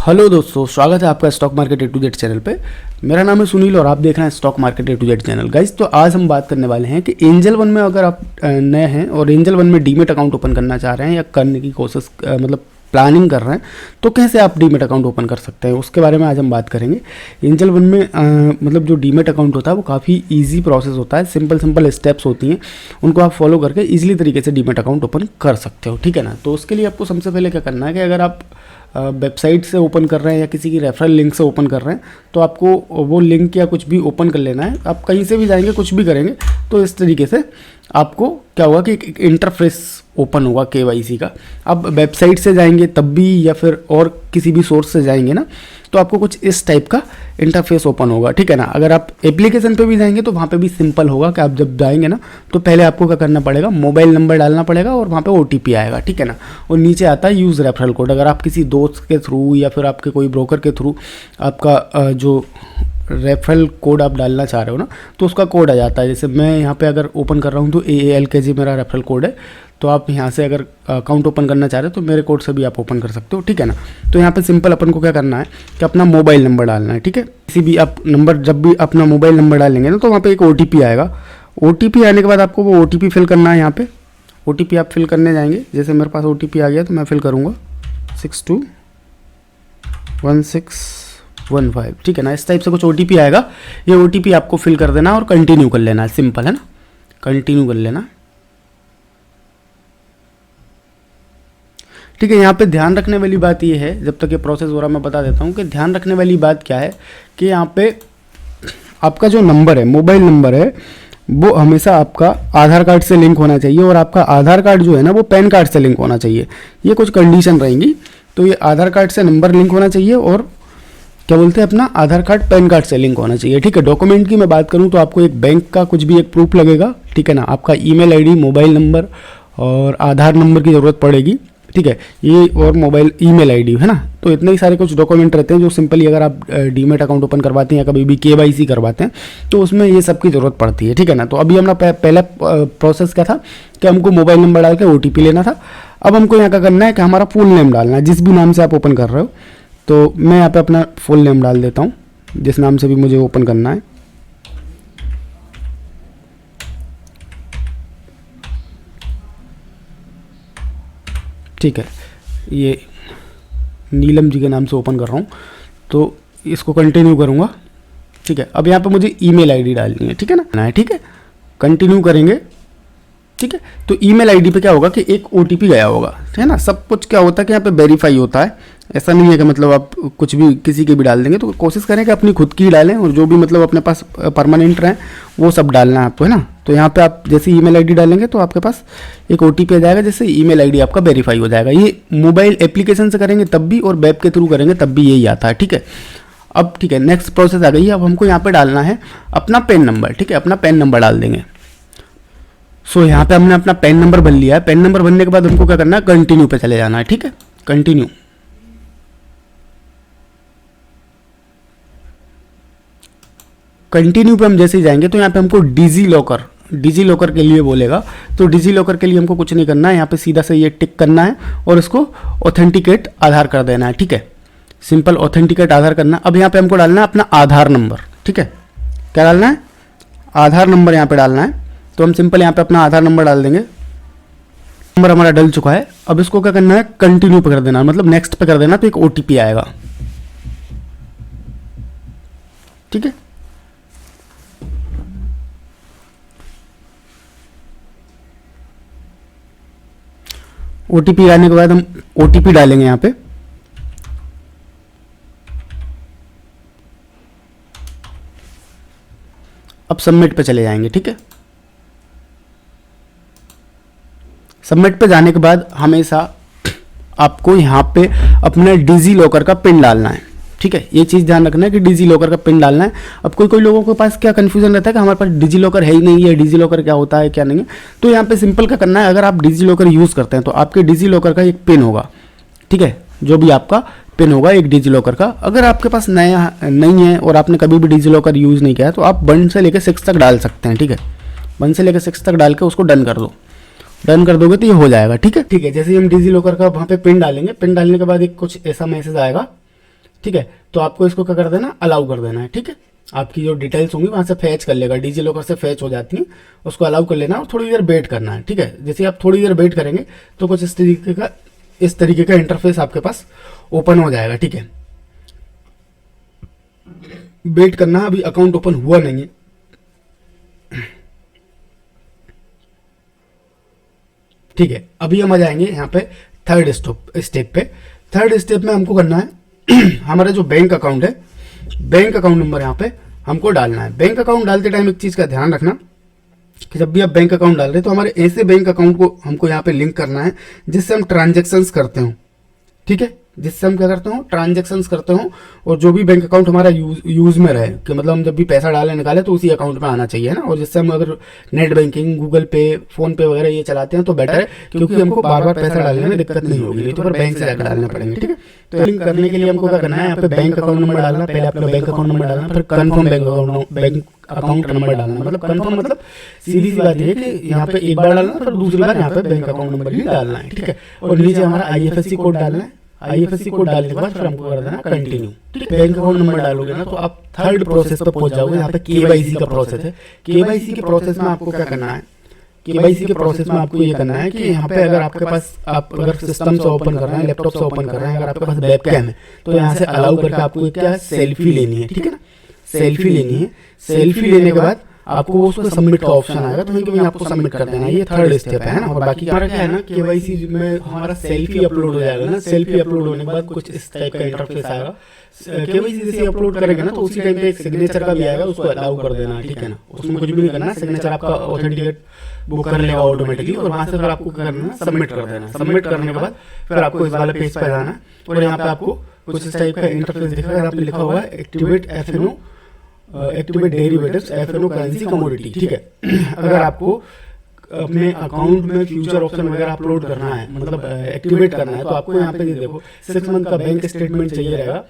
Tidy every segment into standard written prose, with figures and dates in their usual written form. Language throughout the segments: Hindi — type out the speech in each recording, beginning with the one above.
हेलो दोस्तों, स्वागत है आपका stock market A to Z channel पे। मेरा नाम है सुनील और आप देख रहे हैं stock market A to Z channel. Guys, तो आज हम बात करने वाले हैं कि एंजल वन में अगर आप नए हैं और एंजल वन में डीमेट अकाउंट ओपन करना चाह रहे हैं या करने की कोशिश मतलब प्लानिंग कर रहे हैं, तो कैसे आप डीमेट अकाउंट ओपन कर सकते हैं, उसके बारे में आज हम बात करेंगे। एंजल वन में मतलब जो डीमेट अकाउंट होता है वो काफ़ी ईजी प्रोसेस होता है, सिंपल स्टेप्स होती हैं, उनको आप फॉलो करके ईजिली तरीके से डीमेट अकाउंट ओपन कर सकते हो। ठीक है ना। तो उसके लिए आपको सबसे पहले क्या करना है कि अगर आप वेबसाइट से ओपन कर रहे हैं या किसी की रेफरल लिंक से ओपन कर रहे हैं, तो आपको वो लिंक या कुछ भी ओपन कर लेना है। आप कहीं से भी जाएंगे, कुछ भी करेंगे, तो इस तरीके से आपको क्या होगा कि एक इंटरफेस ओपन होगा केवाईसी का। अब वेबसाइट से जाएंगे तब भी या फिर और किसी भी सोर्स से जाएंगे ना, तो आपको कुछ इस टाइप का इंटरफेस ओपन होगा। ठीक है ना। अगर आप एप्लीकेशन पे भी जाएंगे तो वहाँ पे भी सिंपल होगा कि आप जब जाएंगे ना, तो पहले आपको क्या करना पड़ेगा, मोबाइल नंबर डालना पड़ेगा और वहाँ पे OTP आएगा। ठीक है ना। और नीचे आता है यूज़ रेफरल कोड। अगर आप किसी दोस्त के थ्रू या फिर आपके कोई ब्रोकर के थ्रू आपका जो रेफरल कोड आप डालना चाह रहे हो ना, तो उसका कोड आ जाता है। जैसे मैं यहाँ पे अगर ओपन कर रहा हूँ तो AALKG मेरा रेफरल कोड है। तो आप यहाँ से अगर अकाउंट ओपन करना चाह रहे हो तो मेरे कोड से भी आप ओपन कर सकते हो। ठीक है ना। तो यहाँ पे सिंपल अपन को क्या करना है कि अपना मोबाइल नंबर डालना है। ठीक है। किसी भी आप नंबर, जब भी अपना मोबाइल नंबर डालेंगे ना, तो वहाँ पे एक OTP आएगा। OTP आने के बाद आपको वो OTP फिल करना है। यहाँ पे OTP आप फिल करने जाएंगे। जैसे मेरे पास OTP आ गया तो मैं फिल करूँगा 621615। ठीक है ना। इस टाइप से कुछ OTP आएगा। ये OTP आपको फिल कर देना और कंटिन्यू कर लेना है। सिंपल है ना, कंटिन्यू कर लेना। ठीक है। यहाँ पे ध्यान रखने वाली बात ये है, जब तक ये प्रोसेस हो रहा मैं बता देता हूँ कि ध्यान रखने वाली बात क्या है कि यहाँ पे आपका जो नंबर है, मोबाइल नंबर है, वो हमेशा आपका आधार कार्ड से लिंक होना चाहिए और आपका आधार कार्ड जो है ना वो पैन कार्ड से लिंक होना चाहिए। ये कुछ कंडीशन रहेंगी। तो ये आधार कार्ड से नंबर लिंक होना चाहिए और क्या बोलते हैं, अपना आधार कार्ड पैन कार्ड से लिंक होना चाहिए। ठीक है। डॉक्यूमेंट की मैं बात करूँ तो आपको एक बैंक का कुछ भी एक प्रूफ लगेगा। ठीक है ना। आपका ईमेल आईडी, मोबाइल नंबर और आधार नंबर की ज़रूरत पड़ेगी। ठीक है। ये और मोबाइल ईमेल आईडी है ना। तो इतने ही सारे कुछ डॉक्यूमेंट रहते हैं जो सिंपली अगर आप डीमेट अकाउंट ओपन करवाते हैं या कभी भी KYC करवाते हैं तो उसमें ये सब की ज़रूरत पड़ती है। ठीक है ना। तो अभी हमने पहला प्रोसेस क्या था कि हमको मोबाइल नंबर डाल के OTP लेना था। अब हमको यहाँ का करना है कि हमारा फुल नेम डालना है, जिस भी नाम से आप ओपन कर रहे हो। तो मैं यहाँ पे अपना फुल नेम डाल देता हूँ, जिस नाम से भी मुझे ओपन करना है। ठीक है। ये नीलम जी के नाम से ओपन कर रहा हूँ, तो इसको कंटिन्यू करूँगा। ठीक है। अब यहाँ पे मुझे ईमेल आईडी डालनी है। ठीक है ना। ठीक है। कंटिन्यू करेंगे। ठीक है। तो ईमेल आईडी पे क्या होगा कि एक OTP गया होगा। है ना। सब कुछ क्या होता है कि यहाँ पे वेरीफाई होता है। ऐसा नहीं है कि मतलब आप कुछ भी किसी के भी डाल देंगे। तो कोशिश करें कि अपनी खुद की डालें और जो भी मतलब अपने पास परमानेंट रहें वो सब डालना है आपको, है ना। तो यहाँ पे आप जैसे ईमेल आईडी डालेंगे तो आपके पास एक OTP आ जाएगा, जिससे ईमेल आईडी आपका वेरीफाई हो जाएगा। ये मोबाइल एप्लीकेशन से करेंगे तब भी और वेब के थ्रू करेंगे तब भी यही आता है। ठीक है। अब ठीक है, नेक्स्ट प्रोसेस आ गई है। अब हमको यहाँ पे डालना है अपना पैन नंबर। ठीक है। अपना पैन नंबर डाल देंगे। सो यहाँ पे हमने अपना पैन नंबर भर लिया है। पैन नंबर भरने के बाद हमको क्या करना है, कंटिन्यू पे चले जाना है। ठीक है। कंटिन्यू। कंटिन्यू पे हम जैसे ही जाएंगे तो यहाँ पे हमको डिजी लॉकर के लिए बोलेगा। तो डिजी लॉकर के लिए हमको कुछ नहीं करना है, यहाँ पे सीधा से ये टिक करना है और इसको ऑथेंटिकेट आधार कर देना है। ठीक है। सिंपल ऑथेंटिकेट आधार करना। अब यहाँ पे हमको डालना है अपना आधार नंबर। ठीक है। क्या डालना है, आधार नंबर यहाँ पे डालना है। तो हम सिंपल यहाँ पे अपना आधार नंबर डाल देंगे। नंबर हमारा डल चुका है। अब इसको क्या करना है, कंटिन्यू पे कर देना, मतलब नेक्स्ट पे कर देना। तो एक OTP आएगा। ठीक है। OTP आने के बाद हम OTP डालेंगे यहाँ पे। अब सबमिट पे चले जाएंगे। ठीक है। सबमिट पे जाने के बाद हमेशा आपको यहाँ पे अपने डिजी लॉकर का पिन डालना है। ठीक है। ये चीज़ ध्यान रखना है कि डिजी लॉकर का पिन डालना है। अब कोई लोगों के पास क्या कन्फ्यूजन रहता है कि हमारे पास डिजी लॉकर है ही नहीं है, डिजी लॉकर क्या होता है क्या नहीं है। तो यहाँ पे सिंपल क्या करना है, अगर आप डिजी लॉकर यूज़ करते हैं तो आपके डिजी लॉकर का एक पिन होगा। ठीक है। जो भी आपका पिन होगा एक डिजी लॉकर का, अगर आपके पास नया नहीं है और आपने कभी भी डिजी लॉकर यूज़ नहीं किया है तो आप 1 से लेकर 6 तक डाल सकते हैं। ठीक है। 1 से लेकर 6 तक डाल के उसको डन कर दो। डन कर दोगे तो ये हो जाएगा। ठीक है। ठीक है। जैसे ही हम डिजी लॉकर का वहाँ पे पिन डालेंगे, पिन डालने के बाद एक कुछ ऐसा मैसेज आएगा ठीक है। तो आपको इसको क्या कर देना, अलाउ कर देना है। ठीक है, आपकी जो डिटेल्स होंगी वहाँ से फैच कर लेगा, डिजी लॉकर से फैच हो जाती हैं, उसको अलाउ कर लेना और थोड़ी देर वेट करना है। ठीक है, जैसे आप थोड़ी देर वेट करेंगे तो कुछ इस तरीके का इंटरफेस आपके पास ओपन हो जाएगा। ठीक है, वेट करना, अभी अकाउंट ओपन हुआ नहीं है। ठीक है, अभी हम आ जाएंगे यहाँ पे थर्ड स्टेप पे। थर्ड स्टेप में हमको करना है हमारा जो बैंक अकाउंट है, बैंक अकाउंट नंबर यहाँ पे हमको डालना है। बैंक अकाउंट डालते टाइम एक चीज का ध्यान रखना कि जब भी आप बैंक अकाउंट डाल रहे हैं तो हमारे ऐसे बैंक अकाउंट को हमको यहाँ पे लिंक करना है जिससे हम ट्रांजेक्शन्स करते हो। ठीक है, जिससे हम क्या करते हो, ट्रांजेक्शन्स करते हो, और जो भी बैंक अकाउंट हमारा यूज में रहे, कि मतलब हम जब भी पैसा डाले निकाले तो उसी अकाउंट में आना चाहिए ना। और जिससे हम अगर नेट बैंकिंग, गूगल पे, फोन पे वगैरह ये चलाते हैं तो बेटर है, क्योंकि हमको बार बार पैसा डालने में दिक्कत नहीं होगी, नहीं तो फिर बैंक से जाकर डालना पड़ेंगे। ठीक है, तो लिंक करने के लिए हमको क्या करना है, यहाँ पे बैंक अकाउंट नंबर डालना, पहले आपका बैंक अकाउंट नंबर डालना, फिर कन्फर्म बैंक अकाउंट नंबर डालना। मतलब कन्फर्म मतलब सीधी सी बात है कि यहाँ पे एक बार डालना, फिर दूसरी बार यहाँ पे बैंक अकाउंट नंबर ही डालना है। ठीक है, और नीचे हमारा IFSC कोड डालना है। IFSC कोड डालने के बाद फिर हमको कर देना कंटिन्यू। ठीक है, बैंक अकाउंट नंबर डालोगे ना तो आप थर्ड प्रोसेस पे पहुंच जाओगे, यहाँ पे KYC का प्रोसेस है। KYC के प्रोसेस में आपको क्या करना है, KYC के प्रोसेस में आपको ये करना है कि यहाँ पे अगर आपके पास, आप अगर सिस्टम से ओपन कर रहे हैं, लैपटॉप से ओपन कर रहे हैं, अगर आपके पास वेबकैम है तो यहाँ से अलाउ करके आपको क्या सेल्फी लेनी है। ठीक है ना, सेल्फी लेनी है। सेल्फी लेने के बाद आपको उसको सबमिट का ऑप्शन आएगा, तो वहीं आपको सबमिट कर देना है। ये थर्ड स्टेप है ना। और बाकी हमारा क्या है ना, KYC में हमारा सेल्फी अपलोड हो जाएगा ना। सेल्फी अपलोड होने के बाद कुछ इस टाइप का इंटरफेस आएगा। KYC जैसे अपलोड करेंगे ना तो उसी टाइम पे एक सिग्नेचर का भी आएगा, उसको अलाउ कर देना। ठीक है ना, उसमें कुछ भी नहीं करना, सिग्नेचर आपका ऑथेंटिकेट वो कर लेगा ऑटोमेटिकली, और वहां से फिर आपको क्या करना है, सबमिट कर देना। सबमिट करने के बाद फिर आपको इस वाले पेज पर जाना, और यहाँ पे आपको कुछ इस टाइप का इंटरफेस दिखेगा, यहाँ पे लिखा हुआ है activate FNO, activate derivatives FNO currency commodity. ठीक है, अगर आपको अपने अकाउंट में फ्यूचर ऑप्शन वगैरह अपलोड करना है, मतलब एक्टिवेट करना है, तो आपको यहाँ पे ये देखो 6 मंथ का बैंक स्टेटमेंट चाहिए रहेगा।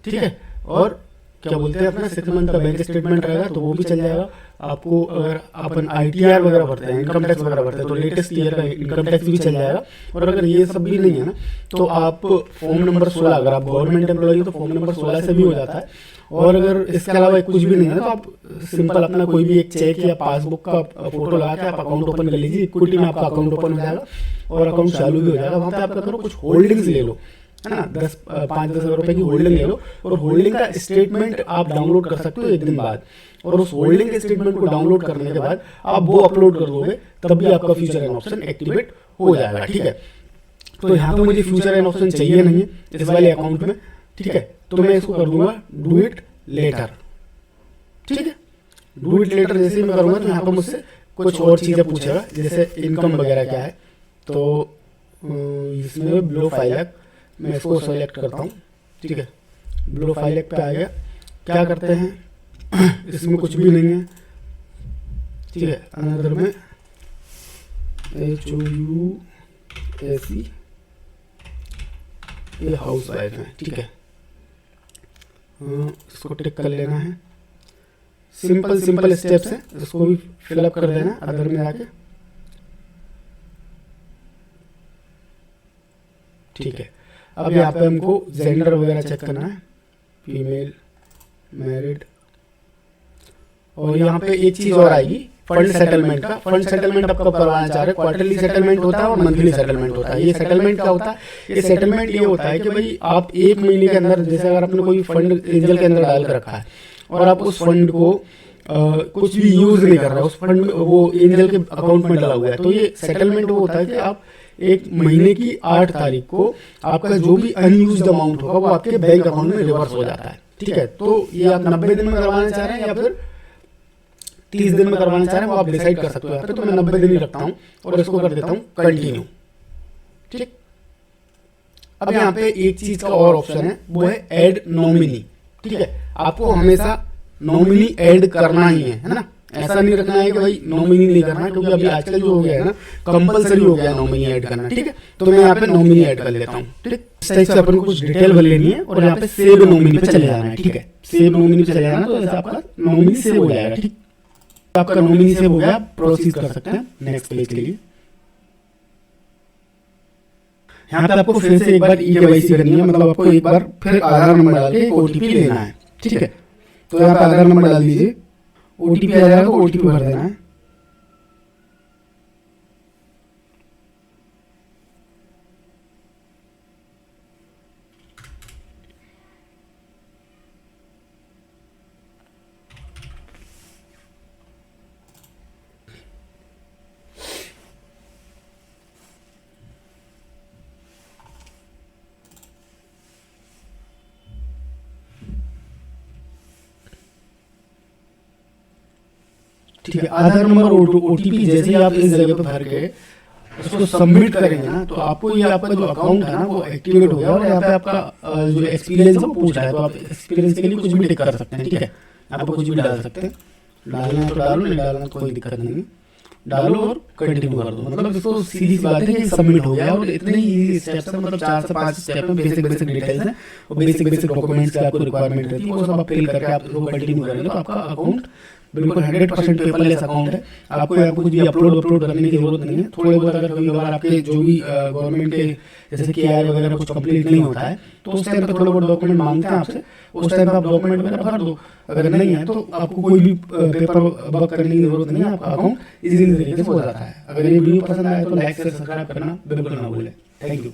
ठीक है, और क्या बोलते हैं अपना 6 मंथ का बैंक स्टेटमेंट रहेगा तो वो भी चल जाएगा। आपको अगर अपन ITR वगैरह भरते हैं, इनकम टैक्स वगैरह भरते हैं, तो लेटेस्ट ईयर का इनकम टैक्स भी चल जाएगा। और अगर ये सब भी नहीं है ना तो आप फॉर्म नंबर 16, अगर आप गवर्नमेंट एम्प्लॉई हो तो फॉर्म नंबर 16 से भी हो जाता है। और अगर इसके अलावा कुछ भी नहीं है तो आप सिंपल अपना कोई भी एक चेक या पासबुक का फोटो लगा के आप अकाउंट ओपन कर लीजिए। इक्विटी में आपका अकाउंट ओपन हो जाएगा और अकाउंट चालू भी हो जाएगा। वहाँ पे आप क्या करो, कुछ होल्डिंग्स ले लो, है ना, 5-10 हज़ार रुपए की होल्डिंग ले लो, और होल्डिंग का स्टेटमेंट आप डाउनलोड कर सकते हो 1 दिन बाद। और उस होल्डिंग के स्टेटमेंट को डाउनलोड करने के बाद आप वो अपलोड कर दोगे, तब भी आपका फ्यूचर एंड ऑप्शन एक्टिवेट हो जाएगा। ठीक है, तो यहाँ पे मुझे फ्यूचर एंड ऑप्शन चाहिए नहीं है इस वाले अकाउंट में। ठीक है, तो मैं इसको कर दूंगा डू इट लेटर। ठीक है, डू इट लेटर जैसे ही मैं करूँगा तो यहाँ पर मुझसे कुछ और चीज़ें पूछेगा, जैसे इनकम वगैरह क्या है। तो इसमें ब्लो फाइल मैं इसको सेलेक्ट करता हूँ। ठीक है, ब्लो फाइल पे आ गया। क्या करते हैं, इसमें कुछ भी नहीं है। ठीक है, अनदर में HOUSE, ये हाउस वाइफ है। ठीक है, इसको टिक कर लेना है। सिंपल स्टेप्स है, इसको भी फिलअप कर देना अदर में आके। ठीक है, अब यहाँ पे हमको जेंडर वगैरह चेक करना है, फीमेल, मैरिड। और यहाँ पे एक चीज और आएगी फंड सेटलमेंट का। फंड सेटलमेंट आप कब करवाना चाह रहे हैं, क्वार्टरली सेटलमेंट होता है और मंथली सेटलमेंट होता है। ये सेटलमेंट क्या होता है, ये सेटलमेंट ये होता है कि भाई आप 1 महीने के अंदर, जैसे अगर आपने कोई फंड एंजल के अंदर डाल कर रखा है और आप उस फंड को कुछ भी यूज नहीं कर रहे, उस फंड में वो एंजल के अकाउंट में डाला हुआ है, तो ये सेटलमेंट वो होता है कि आप 1 महीने की 8 तारीख को आपका जो भी अनयूज्ड अमाउंट होगा वो आपके बैंक अकाउंट में रिवर्स हो जाता है। ठीक है, तो ये आप 90 दिन में करवाना चाह रहे हैं या फिर 30 दिन में करवाना चाह रहे हैं, वो आप डिसाइड कर सकते हो। यहाँ पे तो मैं 90 दिन ही रखता हूँ और इसको कर देता हूँ कंटिन्यू। ठीक, अब यहाँ पे एक चीज का और ऑप्शन है, वो है ऐड नॉमिनी। ठीक है, आपको हमेशा नॉमिनी ऐड करना ही है ना। ऐसा नहीं रखना है कि भाई नॉमिनी नहीं करना, क्योंकि अभी आजकल जो हो गया है ना, कंपलसरी हो गया है नॉमिनी ऐड करना। ठीक है, तो मैं यहाँ पे नॉमिनी ऐड कर लेता हूँ। ठीक, इस टाइप से अपन को कुछ डिटेल भर लेनी है और यहाँ पे सेव नॉमिनी पे चले जाना है। ठीक है, सेव नॉमिनी पे चले जाना, तो ऐसा आपका नॉमिनी सेव हो जाएगा। ठीक, आपका नॉमिनी सेव हो गया, प्रोसीड कर सकते हैं नेक्स्ट पेज के लिए। यहाँ पे आपको फिर से एक बार EKYC करनी है, मतलब आपको एक बार फिर आधार नंबर डाल के OTP लेना है, ठीक है। तो यहाँ पे आधार नंबर डाल दीजिए, OTP आ जाएगा तो OTP भर देना है। ठीक है, आधार नंबर OTP जैसे ही आप इस जगह पे भर के उसको सबमिट करेंगे ना, तो आपको ये आपका जो अकाउंट है ना वो एक्टिवेट हो गया। और यहाँ पे आपका जो एक्सपीरियंस है वो पूछ रहा है, तो आप एक्सपीरियंस के लिए कुछ भी टिक कर सकते हैं, ठीक है। आप कुछ भी डाल सकते हैं, डालना है तो डालो, नहीं डालना तो कोई दिक्कत नहीं है, डालो और कंटिन्यू कर दो। मतलब इसको सीधी सी बात है कि सबमिट हो गया। और इतने ही स्टेप्स हैं, मतलब 4 से 5 स्टेप में, बेसिक डिटेल्स हैं और बेसिक डॉक्यूमेंट्स की आपको रिक्वायरमेंट रहती है, वो सब आप फिल करके आप इसको कंटिन्यू करेंगे तो आपका अकाउंट बिल्कुल 100% पेपरलेस अकाउंट है। आपको यहाँ कुछ भी अपलोड करने की जरूरत नहीं है। थोड़े बहुत अगर कभी कभार आपके जो भी गवर्नमेंट के जैसे KRA वगैरह कुछ कंप्लीट नहीं होता है तो उस टाइम पे थोड़े बहुत डॉक्यूमेंट मांगते हैं आपसे, उस टाइम पे आप डॉक्यूमेंट वगैरह भर दो। अगर नहीं है तो आपको कोई भी पेपर वर्क करने की जरूरत नहीं है, आपका अकाउंट इजीली तरीके से हो जाता है। अगर ये वीडियो पसंद आए तो लाइक शेयर सब्सक्राइब करना बिल्कुल ना भूलें। Thank you.